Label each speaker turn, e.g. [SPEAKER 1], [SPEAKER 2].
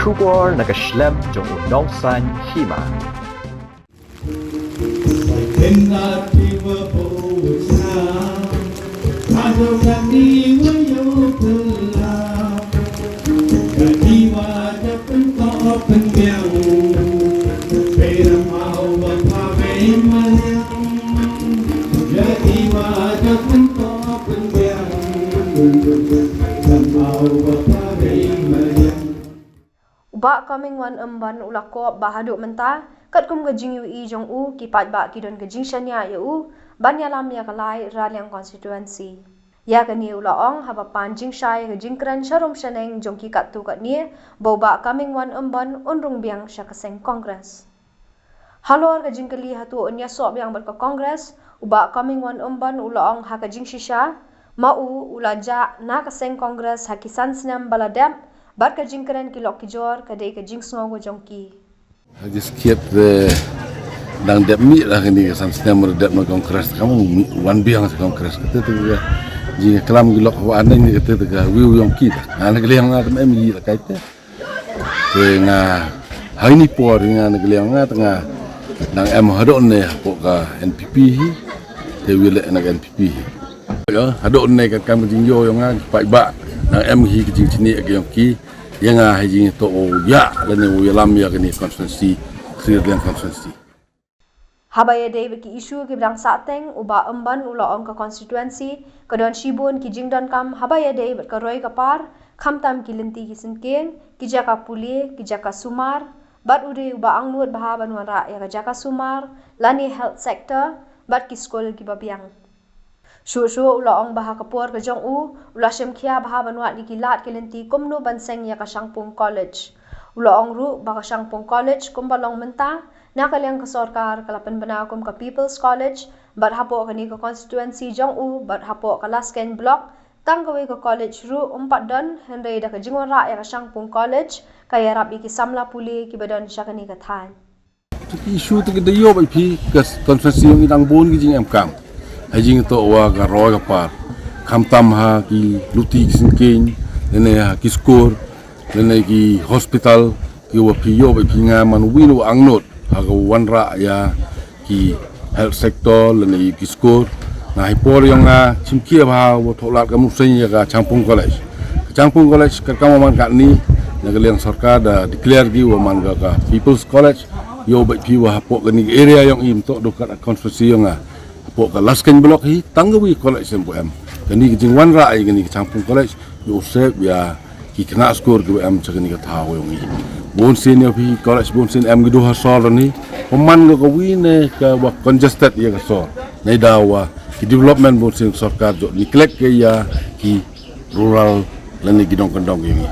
[SPEAKER 1] Kubor nagaslem jong unongsan Hima.
[SPEAKER 2] Ubak Comingone Ymbon ulako bahaduk mentah kat kum gajing UI jong u kipat ba kidon gajing shania ya u ban yalam ya kalai raliang konstituensi ya kani ulaong haba panjing shai gajing kran sharum shaneng jong ki kat tu kat ni boba Comingone Ymbon unrung Biang syakaseng kongres halor gajing kali hatu Ïasoh Biang ber ka kongres ubak Comingone Ymbon ulaong ha gajing shisha mau ulaja na kaseng kongres hakisan senam baladam Bat ka jingkeren kilok kijor kadai ka jingsngo go jongki.
[SPEAKER 3] Hagis kiat dang dep mi lah ni kesan senam meredap no kongres kamu wan biang sa kongres kata tu ga jing kelam gilok wa anda ni kata tu ga wiu yongki ana geliang ngam em yi la kaita ke nga hai ni por nga geliang nga tengah nang em hadon ne po ka NPP hi te wile na NPP ya hadon ne ka kam jingyo yang nga pai ba nang em hi kijing sini yongki yang haji to ya lene wilam ya kini konstitusi Srilan konstitusi
[SPEAKER 2] Habaya day ki isu ki brang sateng uba Ymbon ulaong ka konstituensi kadon shibun ki jingdon kam habaya day bet ka roi ka par khamtam ki lenti ki sinkeng ki jaka puli ki jaka sumar bat ude uba angnut bahaban wara ya ka jaka sumar lani health sector bat ki skol ki babiang Shu ulaong baha kapur ka jong u ulasem kia baha banwat ni kilat kilenti kumno banseng ya ka Shangpung College ulaong ru ba ka Shangpung College kumbalong menta nakaliang ka sarkar kalapan banakom ka People's College bat hapo ka ni ka constituency jong u bat hapo ka Lasken block tanggawi ka college ru umpat don henry da ka jingora ya ka Shangpung College kaya rap iki samla puli ki badon sya ka ni ka than
[SPEAKER 3] isu tu ke dayo bai pi ka konstitusi yang idang bon ki jing em kam Hajing to wa ka roy ka par kham tam ha ki luti singking lene ha ki skor lene ki hospital ki wa pi yo ba pi nga man wi no angnot ha ka wanra ya ki health sector lene ki skor na hi por yang nga chimkia ba wa tholat ka musen ya ka Changpung College ka man ka ni na ka liang sarkar da declare gi wa man ka People's College yo ba pi wa po ka ni area yang im to dokat konstitusi yang po ka Lasken block hi tanggawi college MPM kani ki jingwan ra ai kani Changpung College Yosef ya ki kena skor ki em chakani ka thaw yong hi bon sen ya pi college bon sen em gi do ha sol ni peman ka wine ka wa congested ya ka sol nei dawa ki development bon sen sarkar jo neglect ke ya ki rural lani gidong kendong ini